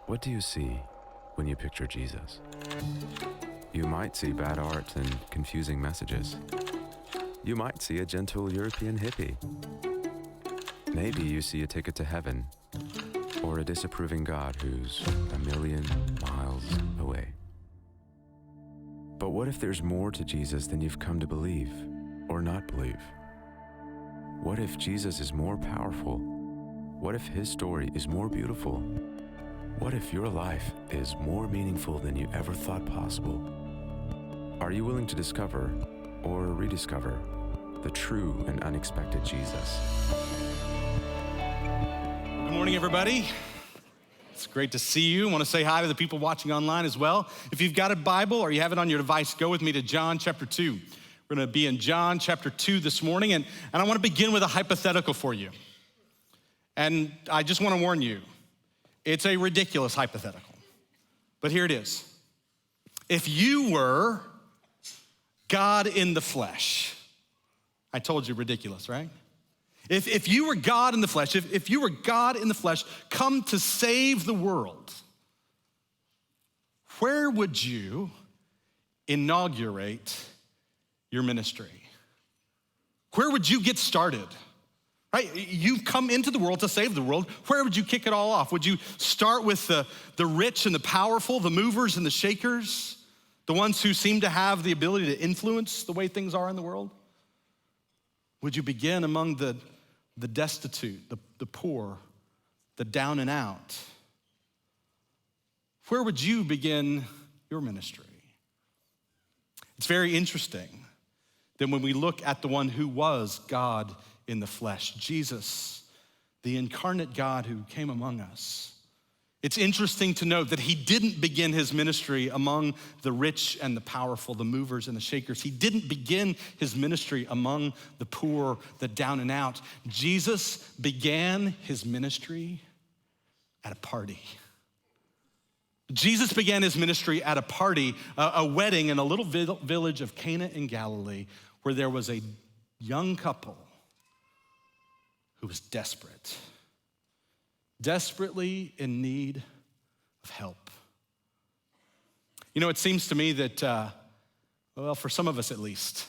What do you see when you picture Jesus? You might see bad art and confusing messages. You might see a gentle European hippie. Maybe you see a ticket to heaven, or a disapproving God who's a million miles away. But what if there's more to Jesus than you've come to believe or not believe? What if Jesus is more powerful? What if his story is more beautiful? What if your life is more meaningful than you ever thought possible? Are you willing to discover or rediscover the true and unexpected Jesus? Good morning, everybody. It's great to see you. I want to say hi to the people watching online as well. If you've got a Bible or you have it on your device, go with me to John chapter 2. We're going to be in John chapter 2 this morning, and I want to begin with a hypothetical for you. And I just want to warn you, it's a ridiculous hypothetical, but here it is. If you were God in the flesh, I told you ridiculous, right? If you were God in the flesh, if you were God in the flesh, come to save the world, where would you inaugurate your ministry? Where would you get started? Right? You've come into the world to save the world. Where would you kick it all off? Would you start with the rich and the powerful, the movers and the shakers, the ones who seem to have the ability to influence the way things are in the world? Would you begin among the destitute, the poor, the down and out? Where would you begin your ministry? It's very interesting that when we look at the one who was God in the flesh, Jesus, the incarnate God who came among us, it's interesting to note that he didn't begin his ministry among the rich and the powerful, the movers and the shakers. He didn't begin his ministry among the poor, the down and out. Jesus began his ministry at a party. Jesus began his ministry at a party, a wedding in a little village of Cana in Galilee, where there was a young couple who was desperately in need of help. You know, it seems to me that, well, for some of us at least,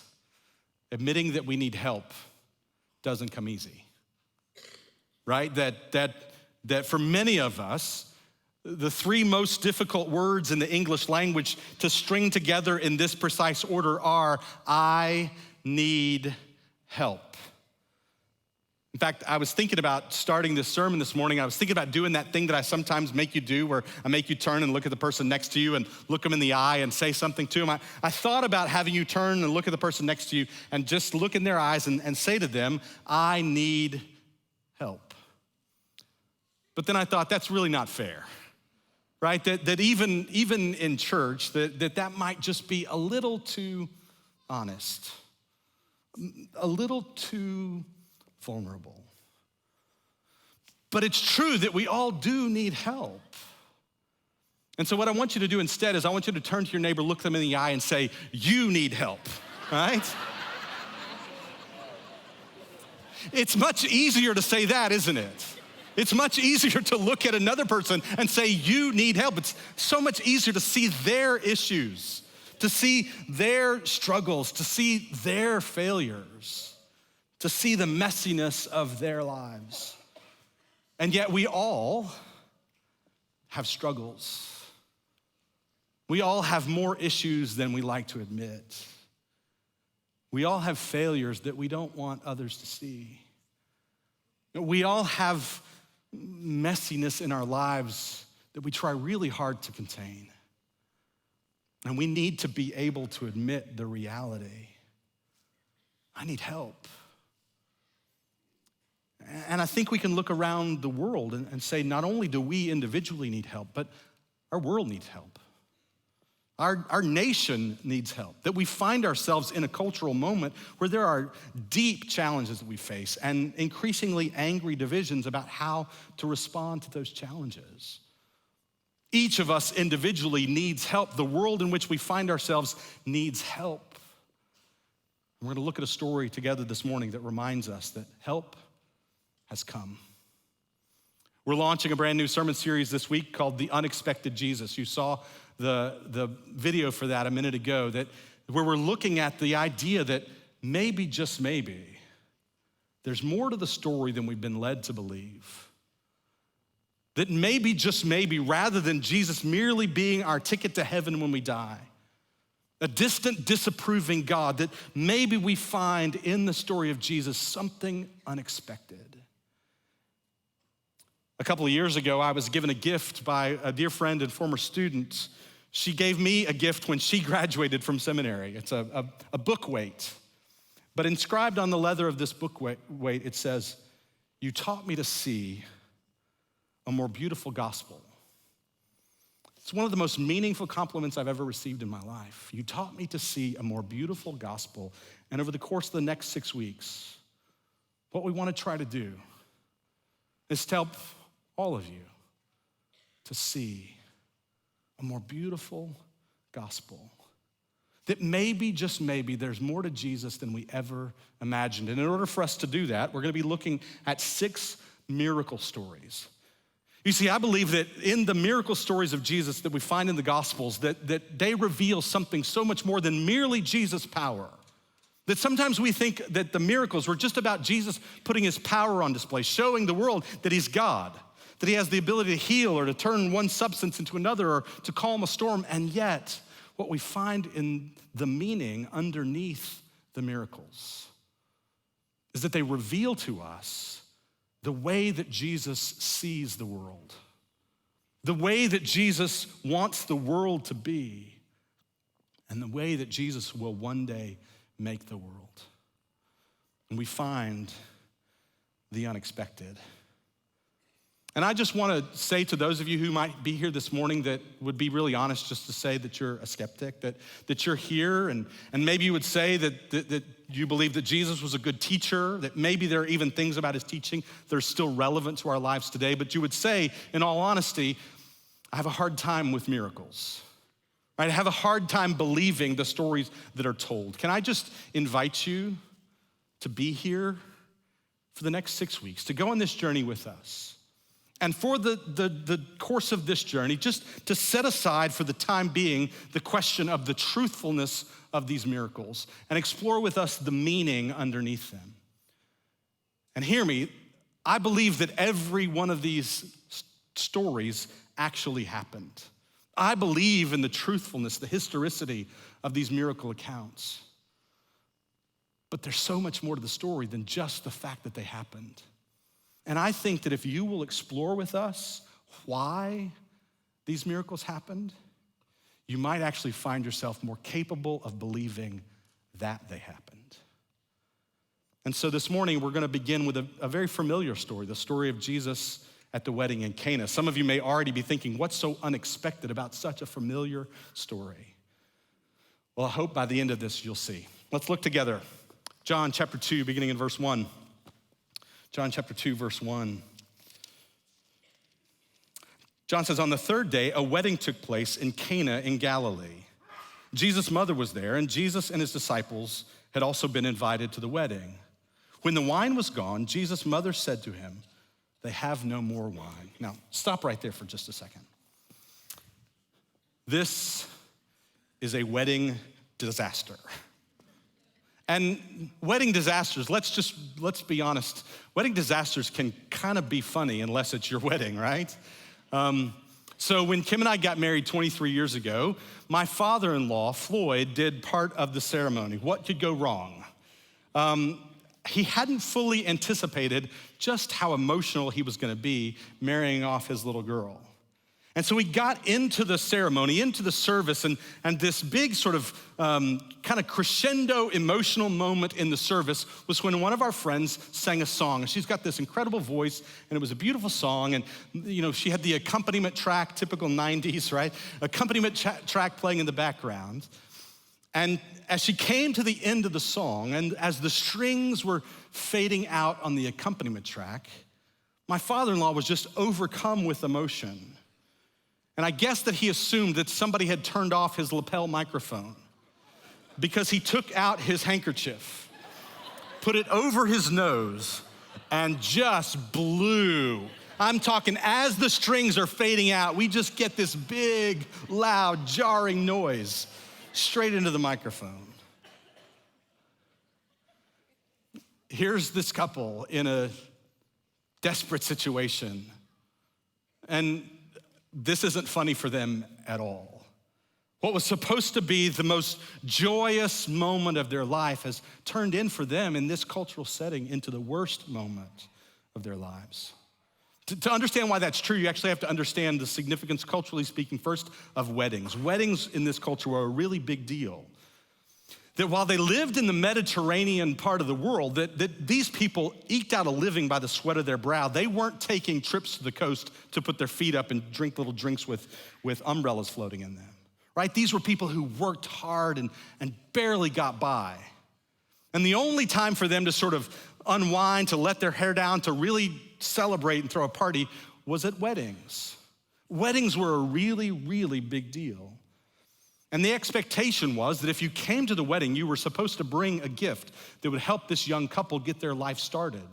admitting that we need help doesn't come easy, right? That for many of us, the three most difficult words in the English language to string together in this precise order are, I need help. In fact, I was thinking about starting this sermon this morning. I was thinking about doing that thing that I sometimes make you do, where I make you turn and look at the person next to you and look them in the eye and say something to them. I thought about having you turn and look at the person next to you and just look in their eyes and say to them, I need help. But then I thought, that's really not fair, right? That even in church, that might just be a little too honest, a little too vulnerable. But it's true that we all do need help. And so what I want you to do instead is I want you to turn to your neighbor, look them in the eye and say, you need help, right? It's much easier to say that, isn't it? It's much easier to look at another person and say, you need help. It's so much easier to see their issues, to see their struggles, to see their failures, to see the messiness of their lives. And yet we all have struggles. We all have more issues than we like to admit. We all have failures that we don't want others to see. We all have messiness in our lives that we try really hard to contain. And we need to be able to admit the reality. I need help. And I think we can look around the world and say, not only do we individually need help, but our world needs help. Our nation needs help. That we find ourselves in a cultural moment where there are deep challenges that we face and increasingly angry divisions about how to respond to those challenges. Each of us individually needs help. The world in which we find ourselves needs help. We're going to look at a story together this morning that reminds us that help has come. We're launching a brand new sermon series this week called The Unexpected Jesus. You saw the video for that a minute ago, where we're looking at the idea that maybe, just maybe, there's more to the story than we've been led to believe. That maybe, just maybe, rather than Jesus merely being our ticket to heaven when we die, a distant, disapproving God, that maybe we find in the story of Jesus something unexpected. A couple of years ago, I was given a gift by a dear friend and former student. She gave me a gift when she graduated from seminary. It's a book weight. But inscribed on the leather of this book weight, it says, "You taught me to see a more beautiful gospel." It's one of the most meaningful compliments I've ever received in my life. You taught me to see a more beautiful gospel. And over the course of the next 6 weeks, what we want to try to do is to help all of you to see a more beautiful gospel. That maybe, just maybe, there's more to Jesus than we ever imagined. And in order for us to do that, we're going to be looking at 6 miracle stories. You see, I believe that in the miracle stories of Jesus that we find in the Gospels, that they reveal something so much more than merely Jesus' power. That sometimes we think that the miracles were just about Jesus putting his power on display, showing the world that he's God, that he has the ability to heal or to turn one substance into another or to calm a storm. And yet, what we find in the meaning underneath the miracles is that they reveal to us the way that Jesus sees the world, the way that Jesus wants the world to be, and the way that Jesus will one day make the world. And we find the unexpected. And I just want to say to those of you who might be here this morning that would be really honest just to say that you're a skeptic, that you're here, and maybe you would say that you believe that Jesus was a good teacher, that maybe there are even things about his teaching that are still relevant to our lives today, but you would say, in all honesty, I have a hard time with miracles. Right? I have a hard time believing the stories that are told. Can I just invite you to be here for the next 6 weeks, to go on this journey with us? And for the course of this journey, just to set aside for the time being the question of the truthfulness of these miracles and explore with us the meaning underneath them. And hear me, I believe that every one of these stories actually happened. I believe in the truthfulness, the historicity of these miracle accounts. But there's so much more to the story than just the fact that they happened. And I think that if you will explore with us why these miracles happened, you might actually find yourself more capable of believing that they happened. And so this morning, we're going to begin with a very familiar story, the story of Jesus at the wedding in Cana. Some of you may already be thinking, what's so unexpected about such a familiar story? Well, I hope by the end of this, you'll see. Let's look together. John chapter 2, beginning in verse 1. John chapter 2, verse 1. John says, on the third day, a wedding took place in Cana in Galilee. Jesus' mother was there, and Jesus and his disciples had also been invited to the wedding. When the wine was gone, Jesus' mother said to him, they have no more wine. Now, stop right there for just a second. This is a wedding disaster. And wedding disasters, let's be honest, wedding disasters can kind of be funny unless it's your wedding, right? So when Kim and I got married 23 years ago, my father-in-law, Floyd, did part of the ceremony. What could go wrong? He hadn't fully anticipated just how emotional he was gonna be marrying off his little girl. And so we got into the ceremony, into the service, and this big sort of kind of crescendo emotional moment in the service was when one of our friends sang a song. And she's got this incredible voice, and it was a beautiful song. And she had the accompaniment track, typical 90s, right? Accompaniment track playing in the background. And as she came to the end of the song, and as the strings were fading out on the accompaniment track, my father-in-law was just overcome with emotion. And I guess that he assumed that somebody had turned off his lapel microphone because he took out his handkerchief, put it over his nose, and just blew I'm talking as the strings are fading out, we just get this big, loud, jarring noise straight into the microphone. Here's this couple in a desperate situation, and this isn't funny for them at all. What was supposed to be the most joyous moment of their life has turned in for them in this cultural setting into the worst moment of their lives. To understand why that's true, you actually have to understand the significance, culturally speaking, first of weddings. Weddings in this culture were a really big deal. That while they lived in the Mediterranean part of the world, that these people eked out a living by the sweat of their brow. They weren't taking trips to the coast to put their feet up and drink little drinks with umbrellas floating in them, right? These were people who worked hard and barely got by. And the only time for them to sort of unwind, to let their hair down, to really celebrate and throw a party was at weddings. Weddings were a really, really big deal. And the expectation was that if you came to the wedding, you were supposed to bring a gift that would help this young couple get their life started.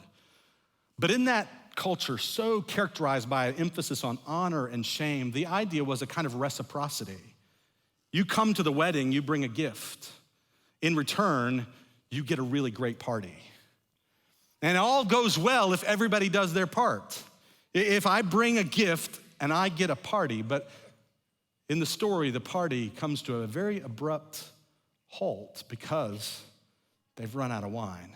But in that culture, so characterized by an emphasis on honor and shame, the idea was a kind of reciprocity. You come to the wedding, you bring a gift. In return, you get a really great party. And it all goes well if everybody does their part. If I bring a gift and I get a party, but in the story, the party comes to a very abrupt halt because they've run out of wine.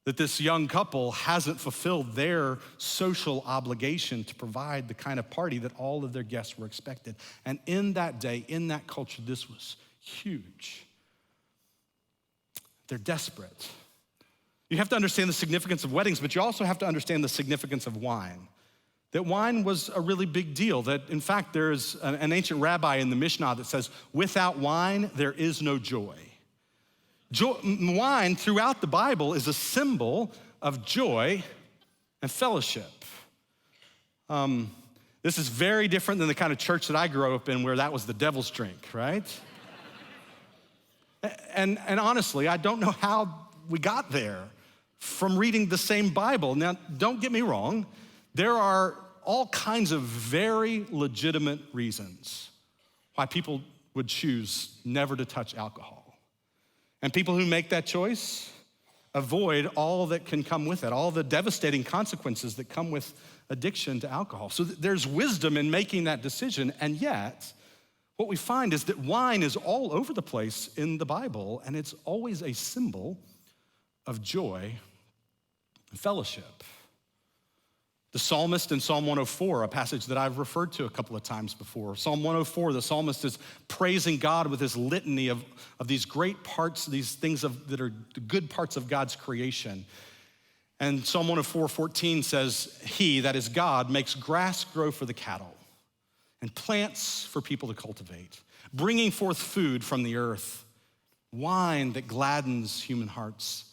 That this young couple hasn't fulfilled their social obligation to provide the kind of party that all of their guests were expected. And in that day, in that culture, this was huge. They're desperate. You have to understand the significance of weddings, but you also have to understand the significance of wine. That wine was a really big deal. That, in fact, there is an ancient rabbi in the Mishnah that says, without wine, there is no joy. Wine throughout the Bible is a symbol of joy and fellowship. This is very different than the kind of church that I grew up in where that was the devil's drink, right? And honestly, I don't know how we got there from reading the same Bible. Now, don't get me wrong. There are all kinds of very legitimate reasons why people would choose never to touch alcohol. And people who make that choice avoid all that can come with it, all the devastating consequences that come with addiction to alcohol. So there's wisdom in making that decision, and yet what we find is that wine is all over the place in the Bible, and it's always a symbol of joy and fellowship. The psalmist in Psalm 104, a passage that I've referred to a couple of times before. Psalm 104, the psalmist is praising God with his litany of these great parts, these things that are the good parts of God's creation. And Psalm 104:14 says, he, that is God, makes grass grow for the cattle and plants for people to cultivate, bringing forth food from the earth, wine that gladdens human hearts,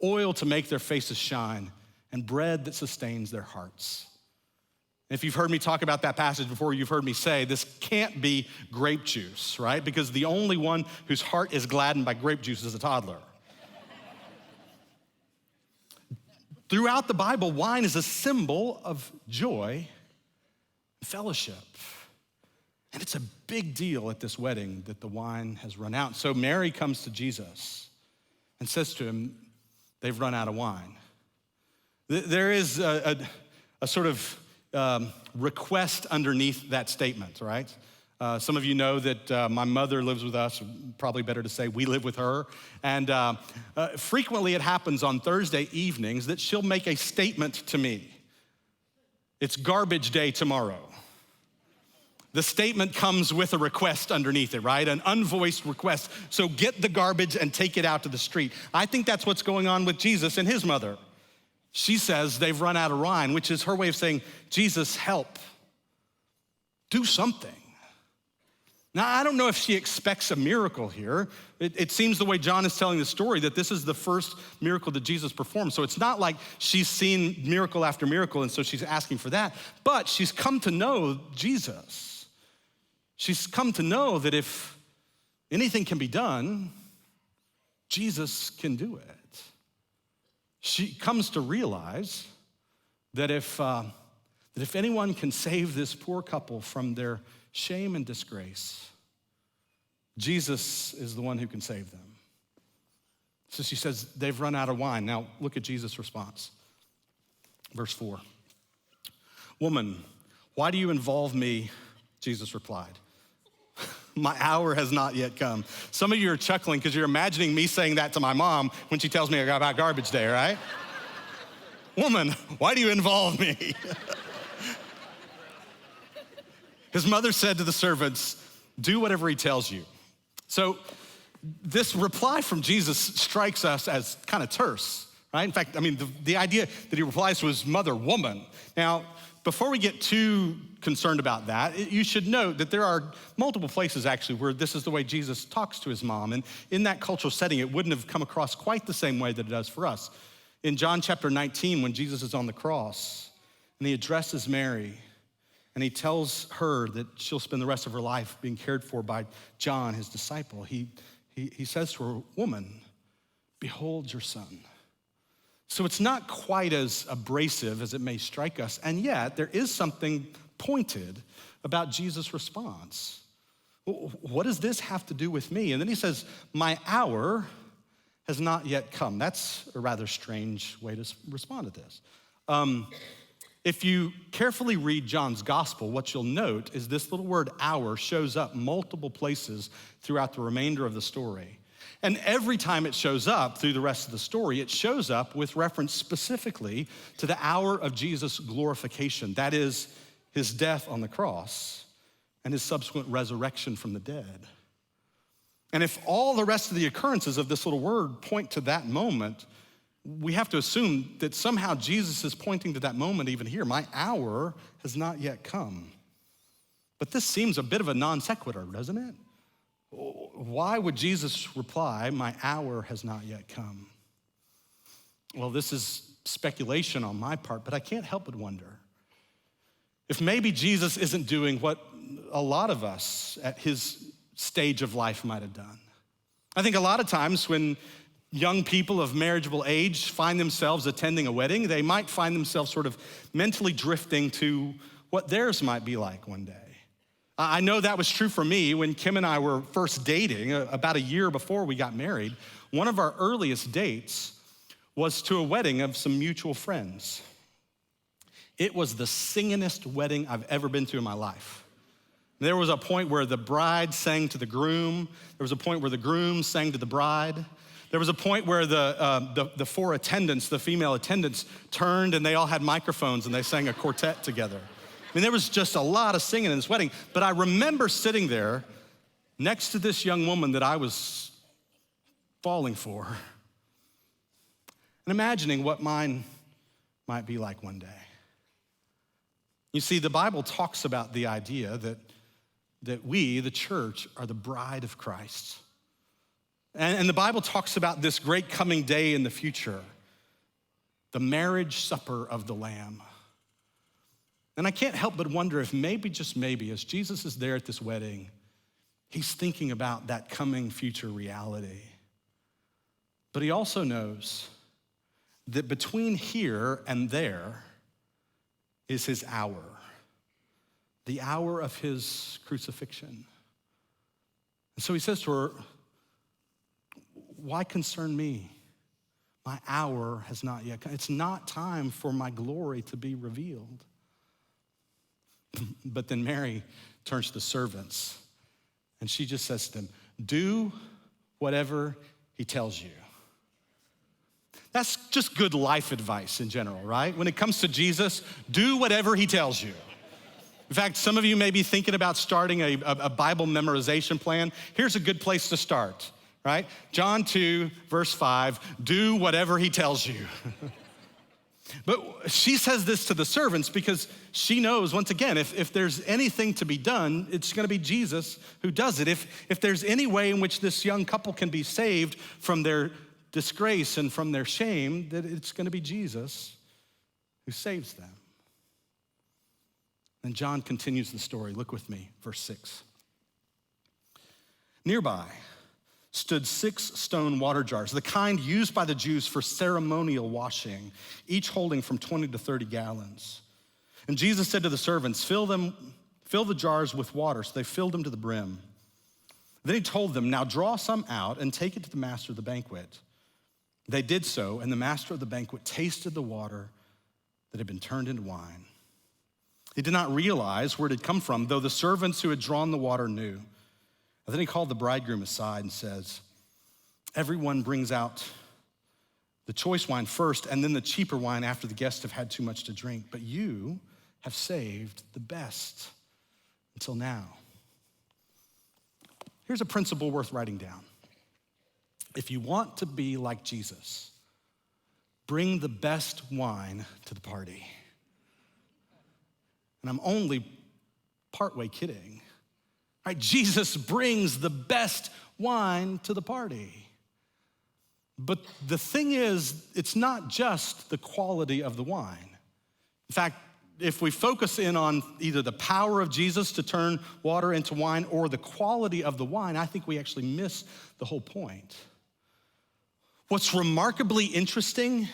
oil to make their faces shine, and bread that sustains their hearts. If you've heard me talk about that passage before, you've heard me say this can't be grape juice, right? Because the only one whose heart is gladdened by grape juice is a toddler. Throughout the Bible, wine is a symbol of joy and fellowship. And it's a big deal at this wedding that the wine has run out. So Mary comes to Jesus and says to him, they've run out of wine. There is a sort of request underneath that statement, right? Some of you know that my mother lives with us, probably better to say we live with her. And frequently it happens on Thursday evenings that she'll make a statement to me. It's garbage day tomorrow. The statement comes with a request underneath it, right? An unvoiced request. So get the garbage and take it out to the street. I think that's what's going on with Jesus and his mother. She says they've run out of wine, which is her way of saying, Jesus, help. Do something. Now, I don't know if she expects a miracle here. It seems the way John is telling the story that this is the first miracle that Jesus performed. So it's not like she's seen miracle after miracle and so she's asking for that, but she's come to know Jesus. She's come to know that if anything can be done, Jesus can do it. She comes to realize that if that if anyone can save this poor couple from their shame and disgrace, Jesus is the one who can save them. So she says, they've run out of wine. Now look at Jesus' response. Verse 4. Woman, why do you involve me? Jesus replied, my hour has not yet come. Some of you are chuckling because you're imagining me saying that to my mom when she tells me about garbage day, right? Woman, why do you involve me? His mother said to the servants, do whatever he tells you. So this reply from Jesus strikes us as kind of terse, right? In fact, the idea that he replies to his mother, woman. Now, before we get too concerned about that, you should note that there are multiple places actually where this is the way Jesus talks to his mom. And in that cultural setting, it wouldn't have come across quite the same way that it does for us. In John chapter 19, when Jesus is on the cross and he addresses Mary and he tells her that she'll spend the rest of her life being cared for by John, his disciple, he says to her, woman, behold your son. So it's not quite as abrasive as it may strike us, and yet there is something pointed about Jesus' response. What does this have to do with me? And then he says, my hour has not yet come. That's a rather strange way to respond to this. If you carefully read John's gospel, what you'll note is this little word hour shows up multiple places throughout the remainder of the story. And every time it shows up through the rest of the story, it shows up with reference specifically to the hour of Jesus' glorification. That is his death on the cross and his subsequent resurrection from the dead. And if all the rest of the occurrences of this little word point to that moment, we have to assume that somehow Jesus is pointing to that moment even here. My hour has not yet come. But this seems a bit of a non sequitur, doesn't it? Why would Jesus reply, my hour has not yet come? Well, this is speculation on my part, but I can't help but wonder if maybe Jesus isn't doing what a lot of us at his stage of life might have done. I think a lot of times when young people of marriageable age find themselves attending a wedding, they might find themselves sort of mentally drifting to what theirs might be like one day. I know that was true for me when Kim and I were first dating about a year before we got married. One of our earliest dates was to a wedding of some mutual friends. It was the singingest wedding I've ever been to in my life. There was a point where the bride sang to the groom. There was a point where the groom sang to the bride. There was a point where the four attendants, the female attendants, turned and they all had microphones and they sang a quartet together. There was just a lot of singing in this wedding, but I remember sitting there next to this young woman that I was falling for and imagining what mine might be like one day. You see, the Bible talks about the idea that we, the church, are the bride of Christ. And the Bible talks about this great coming day in the future, the marriage supper of the Lamb. And I can't help but wonder if maybe, just maybe, as Jesus is there at this wedding, he's thinking about that coming future reality. But he also knows that between here and there is his hour, the hour of his crucifixion. And so he says to her, why concern me? My hour has not yet come. It's not time for my glory to be revealed. But then Mary turns to the servants and she just says to them, do whatever he tells you. That's just good life advice in general, right? When it comes to Jesus, do whatever he tells you. In fact, some of you may be thinking about starting a Bible memorization plan. Here's a good place to start, right? John 2, verse 5, do whatever he tells you. But she says this to the servants because she knows, once again, if there's anything to be done, it's gonna be Jesus who does it. If there's any way in which this young couple can be saved from their disgrace and from their shame, that it's gonna be Jesus who saves them. And John continues the story. Look with me, verse 6. Nearby stood 6 stone water jars, the kind used by the Jews for ceremonial washing, each holding from 20 to 30 gallons. And Jesus said to the servants, fill the jars with water. So they filled them to the brim. Then he told them, now draw some out and take it to the master of the banquet. They did so, and the master of the banquet tasted the water that had been turned into wine. He did not realize where it had come from, though the servants who had drawn the water knew. And then he called the bridegroom aside and says, everyone brings out the choice wine first and then the cheaper wine after the guests have had too much to drink. But you have saved the best until now. Here's a principle worth writing down. If you want to be like Jesus, bring the best wine to the party. And I'm only partway kidding. Right? Jesus brings the best wine to the party. But the thing is, it's not just the quality of the wine. In fact, if we focus in on either the power of Jesus to turn water into wine or the quality of the wine, I think we actually miss the whole point. What's remarkably interesting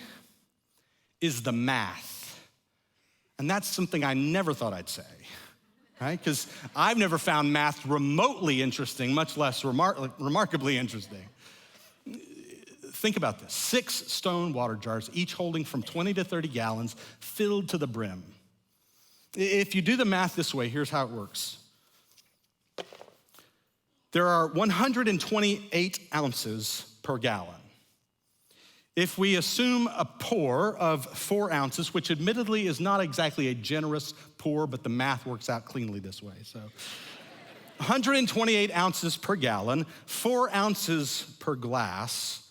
is the math. And that's something I never thought I'd say, right? Because I've never found math remotely interesting, much less remarkably interesting. Think about this, 6 stone water jars, each holding from 20 to 30 gallons, filled to the brim. If you do the math this way, here's how it works. There are 128 ounces per gallon. If we assume a pour of 4 ounces, which admittedly is not exactly a generous pour, but the math works out cleanly this way. So 128 ounces per gallon, 4 ounces per glass.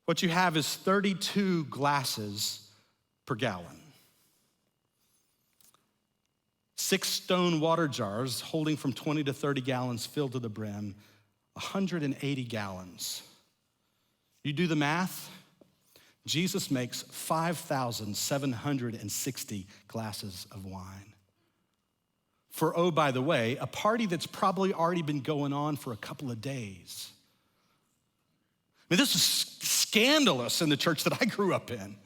What you have is 32 glasses per gallon. 6 stone water jars holding from 20 to 30 gallons filled to the brim, 180 gallons. You do the math, Jesus makes 5,760 glasses of wine. For, oh, by the way, a party that's probably already been going on for a couple of days. I mean, this is scandalous in the church that I grew up in.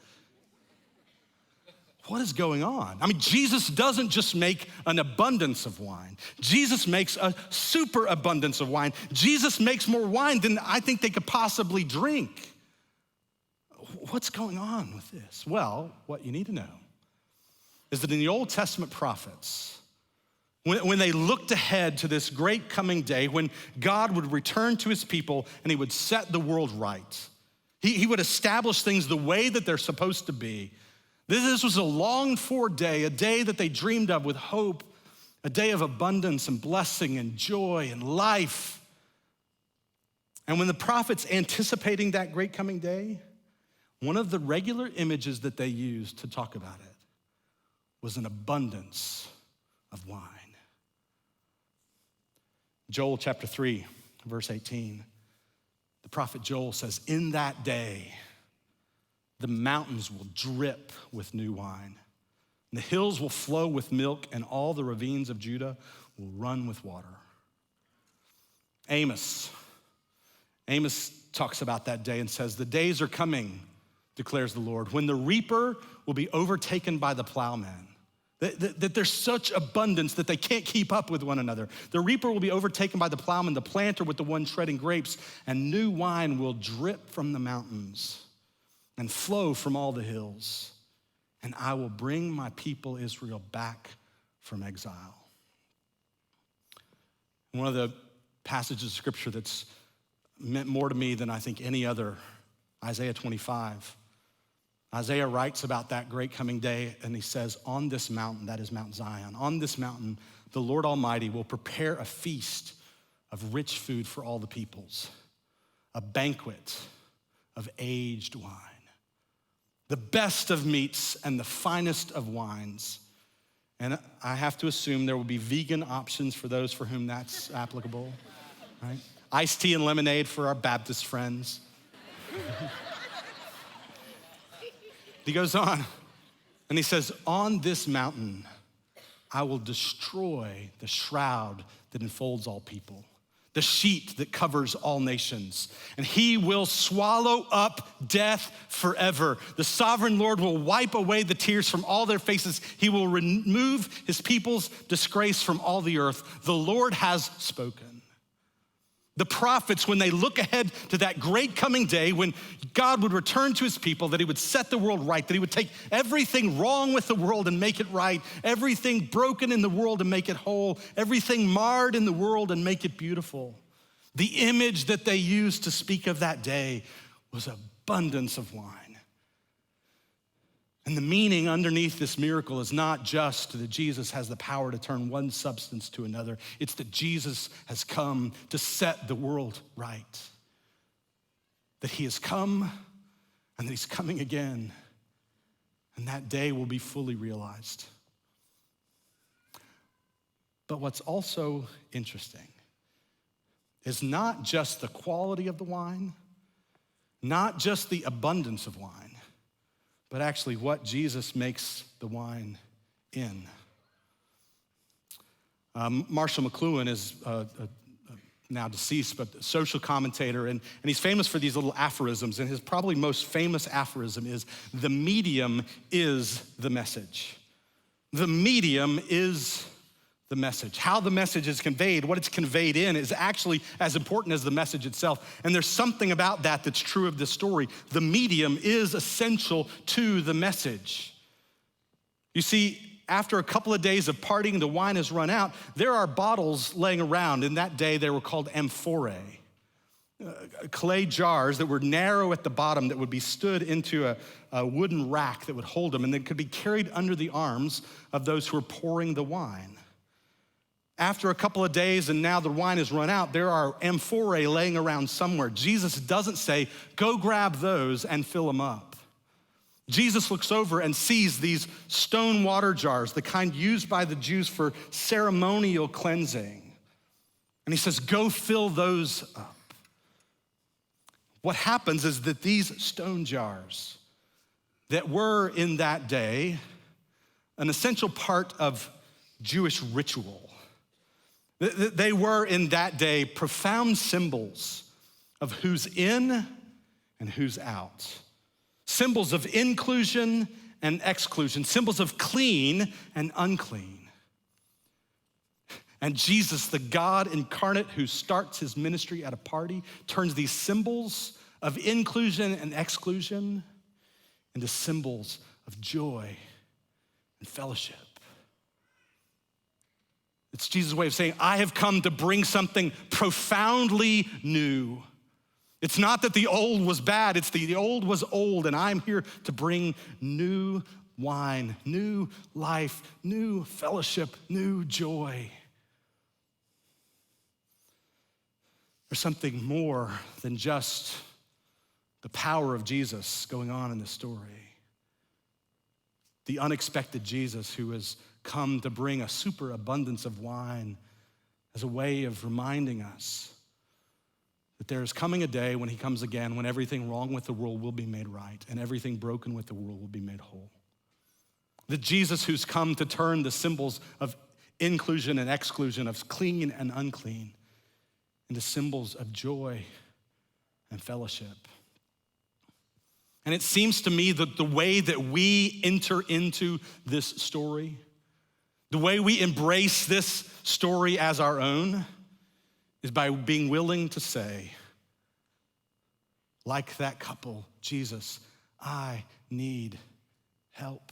What is going on? I mean, Jesus doesn't just make an abundance of wine. Jesus makes a super abundance of wine. Jesus makes more wine than I think they could possibly drink. What's going on with this? Well, what you need to know is that in the Old Testament prophets, when they looked ahead to this great coming day, when God would return to his people and he would set the world right, he would establish things the way that they're supposed to be. This was a longed for day, a day that they dreamed of with hope, a day of abundance and blessing and joy and life. And when the prophets anticipating that great coming day, one of the regular images that they used to talk about it was an abundance of wine. Joel chapter 3, verse 18, the prophet Joel says, in that day, the mountains will drip with new wine. And the hills will flow with milk, and all the ravines of Judah will run with water. Amos talks about that day and says, the days are coming, declares the Lord, when the reaper will be overtaken by the plowman. That there's such abundance that they can't keep up with one another. The reaper will be overtaken by the plowman, the planter with the one treading grapes, and new wine will drip from the mountains and flow from all the hills. And I will bring my people Israel back from exile. One of the passages of scripture that's meant more to me than I think any other, Isaiah 25. Isaiah writes about that great coming day, and he says, on this mountain, that is Mount Zion, on this mountain, the Lord Almighty will prepare a feast of rich food for all the peoples, a banquet of aged wine, the best of meats and the finest of wines. And I have to assume there will be vegan options for those for whom that's applicable, right? Iced tea and lemonade for our Baptist friends. He goes on and he says, on this mountain, I will destroy the shroud that enfolds all people, the sheet that covers all nations. And he will swallow up death forever. The sovereign Lord will wipe away the tears from all their faces. He will remove his people's disgrace from all the earth. The Lord has spoken. The prophets, when they look ahead to that great coming day when God would return to his people, that he would set the world right, that he would take everything wrong with the world and make it right, everything broken in the world and make it whole, everything marred in the world and make it beautiful. The image that they used to speak of that day was abundance of wine. And the meaning underneath this miracle is not just that Jesus has the power to turn one substance to another. It's that Jesus has come to set the world right. That he has come and that he's coming again. And that day will be fully realized. But what's also interesting is not just the quality of the wine, not just the abundance of wine, but actually what Jesus makes the wine in. Marshall McLuhan is now deceased, but a social commentator, and he's famous for these little aphorisms, and his probably most famous aphorism is, the medium is the message. The medium is the message. How the message is conveyed, what it's conveyed in, is actually as important as the message itself. And there's something about that that's true of this story. The medium is essential to the message. You see, after a couple of days of partying, the wine has run out. There are bottles laying around. In that day, they were called amphorae, clay jars that were narrow at the bottom that would be stood into a wooden rack that would hold them, and they could be carried under the arms of those who were pouring the wine. After a couple of days and now the wine has run out, there are amphorae laying around somewhere. Jesus doesn't say, go grab those and fill them up. Jesus looks over and sees these stone water jars, the kind used by the Jews for ceremonial cleansing. And he says, go fill those up. What happens is that these stone jars that were in that day an essential part of Jewish ritual, they were in that day profound symbols of who's in and who's out. Symbols of inclusion and exclusion, symbols of clean and unclean. And Jesus, the God incarnate who starts his ministry at a party, turns these symbols of inclusion and exclusion into symbols of joy and fellowship. It's Jesus' way of saying, I have come to bring something profoundly new. It's not that the old was bad, it's the old was old, and I'm here to bring new wine, new life, new fellowship, new joy. There's something more than just the power of Jesus going on in this story. The unexpected Jesus who has come to bring a superabundance of wine as a way of reminding us that there is coming a day when he comes again, when everything wrong with the world will be made right and everything broken with the world will be made whole. The Jesus who's come to turn the symbols of inclusion and exclusion, of clean and unclean, into symbols of joy and fellowship. And it seems to me that the way that we enter into this story, the way we embrace this story as our own, is by being willing to say, like that couple, Jesus, I need help.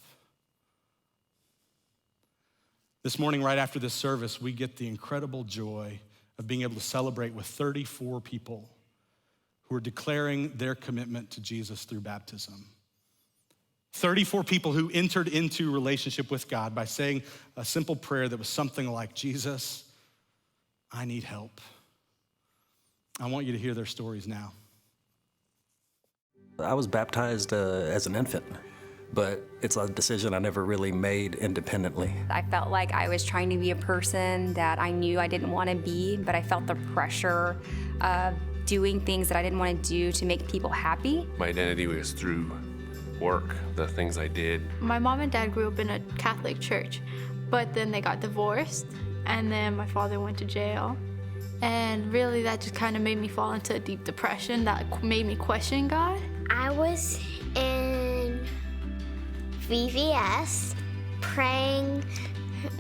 This morning, right after this service, we get the incredible joy of being able to celebrate with 34 people who are declaring their commitment to Jesus through baptism. 34 people who entered into relationship with God by saying a simple prayer that was something like, Jesus, I need help. I want you to hear their stories now. I was baptized as an infant, but it's a decision I never really made independently. I felt like I was trying to be a person that I knew I didn't want to be, but I felt the pressure of doing things that I didn't want to do to make people happy. My identity was through work, the things I did. My mom and dad grew up in a Catholic church, but then they got divorced, and then my father went to jail. And really that just kind of made me fall into a deep depression that made me question God. I was in VVS praying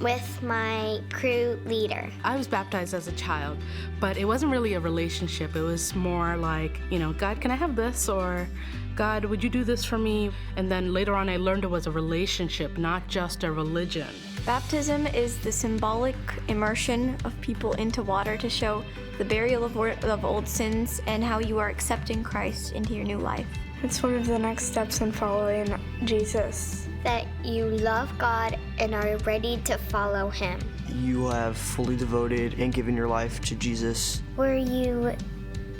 with my crew leader. I was baptized as a child, but it wasn't really a relationship. It was more like, God, can I have this? Or God, would you do this for me? And then later on I learned it was a relationship, not just a religion. Baptism is the symbolic immersion of people into water to show the burial of old sins and how you are accepting Christ into your new life. It's one of the next steps in following Jesus. That you love God and are ready to follow Him. You have fully devoted and given your life to Jesus. Where you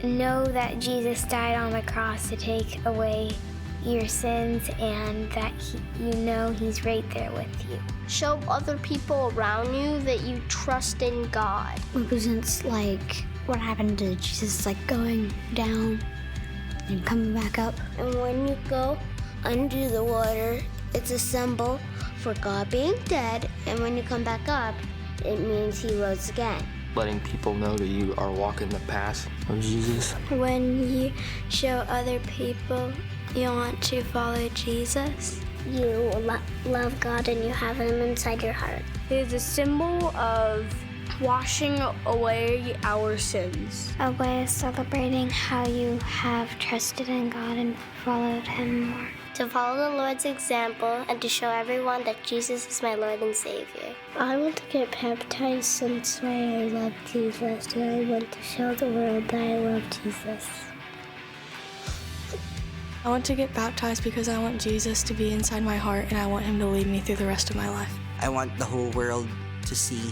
know that Jesus died on the cross to take away your sins and that He's right there with you. Show other people around you that you trust in God. Represents like what happened to Jesus, like going down and coming back up. And when you go under the water, it's a symbol for God being dead, and when you come back up, it means He rose again. Letting people know that you are walking the path of Jesus. When you show other people you want to follow Jesus, you love God and you have Him inside your heart. It is a symbol of washing away our sins. A way of celebrating how you have trusted in God and followed Him more. To follow the Lord's example and to show everyone that Jesus is my Lord and Savior. I want to get baptized since I love Jesus, and I want to show the world that I love Jesus. I want to get baptized because I want Jesus to be inside my heart and I want Him to lead me through the rest of my life. I want the whole world to see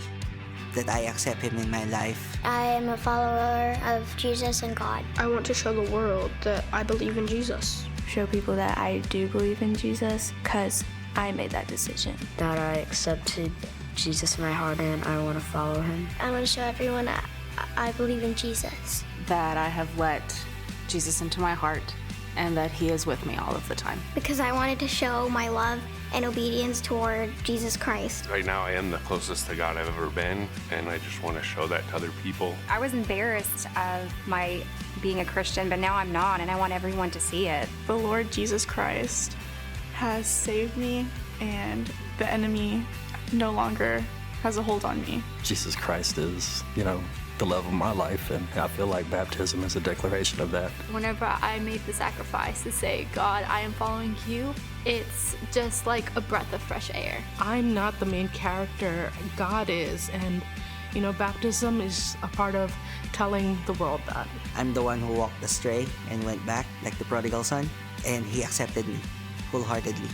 that I accept Him in my life. I am a follower of Jesus and God. I want to show the world that I believe in Jesus. Show people that I do believe in Jesus because I made that decision. That I accepted Jesus in my heart and I want to follow Him. I want to show everyone I believe in Jesus. That I have let Jesus into my heart and that He is with me all of the time. Because I wanted to show my love and obedience toward Jesus Christ. Right now I am the closest to God I've ever been, and I just want to show that to other people. I was embarrassed of my being a Christian, but now I'm not, and I want everyone to see it. The Lord Jesus Christ has saved me, and the enemy no longer has a hold on me. Jesus Christ is, the love of my life, and I feel like baptism is a declaration of that. Whenever I made the sacrifice to say, God, I am following you, it's just like a breath of fresh air. I'm not the main character, God is, and baptism is a part of telling the world that. I'm the one who walked astray and went back like the prodigal son, and He accepted me wholeheartedly.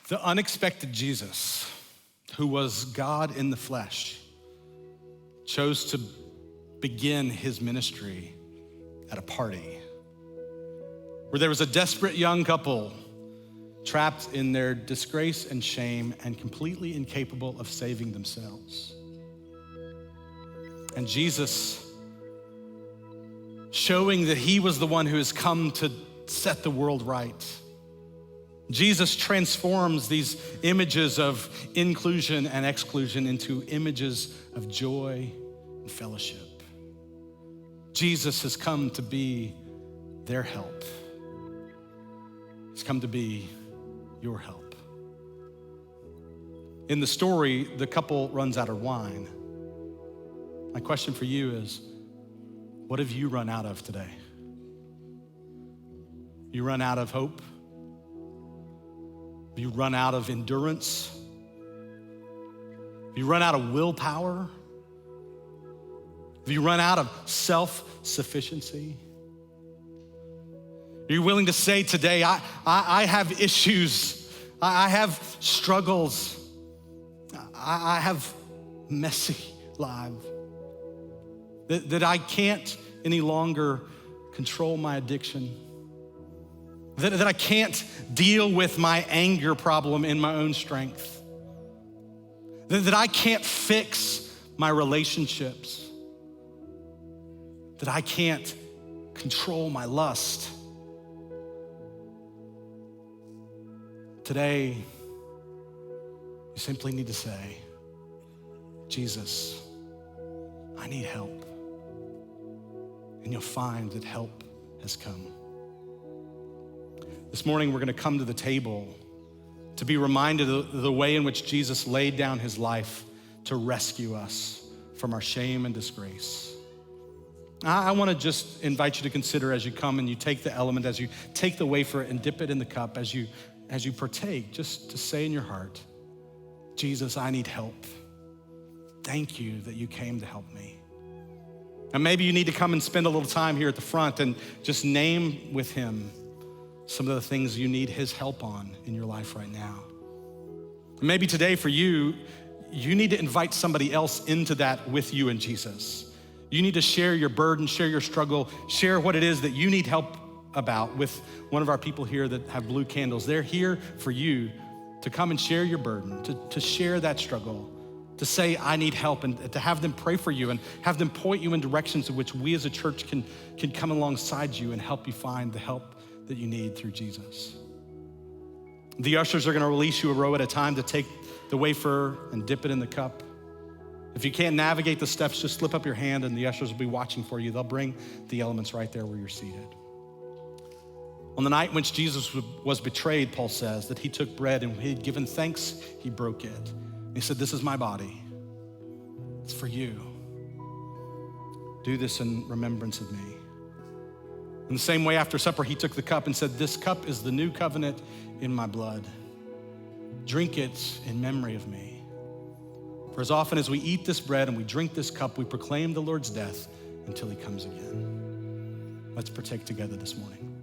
The unexpected Jesus, who was God in the flesh, chose to begin His ministry at a party where there was a desperate young couple trapped in their disgrace and shame and completely incapable of saving themselves. And Jesus, showing that He was the one who has come to set the world right, Jesus transforms these images of inclusion and exclusion into images of joy and fellowship. Jesus has come to be their help. He's come to be your help. In the story, the couple runs out of wine. My question for you is, what have you run out of today? You run out of hope? You run out of endurance? You run out of willpower? Have you run out of self-sufficiency? Are you willing to say today, I have issues, I have struggles, I have messy lives, that I can't any longer control my addiction, that I can't deal with my anger problem in my own strength, that I can't fix my relationships, that I can't control my lust. Today, you simply need to say, Jesus, I need help. And you'll find that help has come. This morning, we're gonna come to the table to be reminded of the way in which Jesus laid down his life to rescue us from our shame and disgrace. I wanna just invite you to consider as you come and you take the element, as you take the wafer and dip it in the cup, as you partake, just to say in your heart, Jesus, I need help. Thank you that you came to help me. And maybe you need to come and spend a little time here at the front and just name with him some of the things you need his help on in your life right now. Maybe today for you, you need to invite somebody else into that with you and Jesus. You need to share your burden, share your struggle, share what it is that you need help about with one of our people here that have blue candles. They're here for you to come and share your burden, to share that struggle, to say, I need help, and to have them pray for you and have them point you in directions in which we as a church can come alongside you and help you find the help that you need through Jesus. The ushers are gonna release you a row at a time to take the wafer and dip it in the cup. If you can't navigate the steps, just slip up your hand and the ushers will be watching for you. They'll bring the elements right there where you're seated. On the night in which Jesus was betrayed, Paul says that he took bread and when he had given thanks, he broke it. He said, this is my body. It's for you. Do this in remembrance of me. In the same way, after supper, he took the cup and said, this cup is the new covenant in my blood. Drink it in memory of me. For as often as we eat this bread and we drink this cup, we proclaim the Lord's death until he comes again. Let's partake together this morning.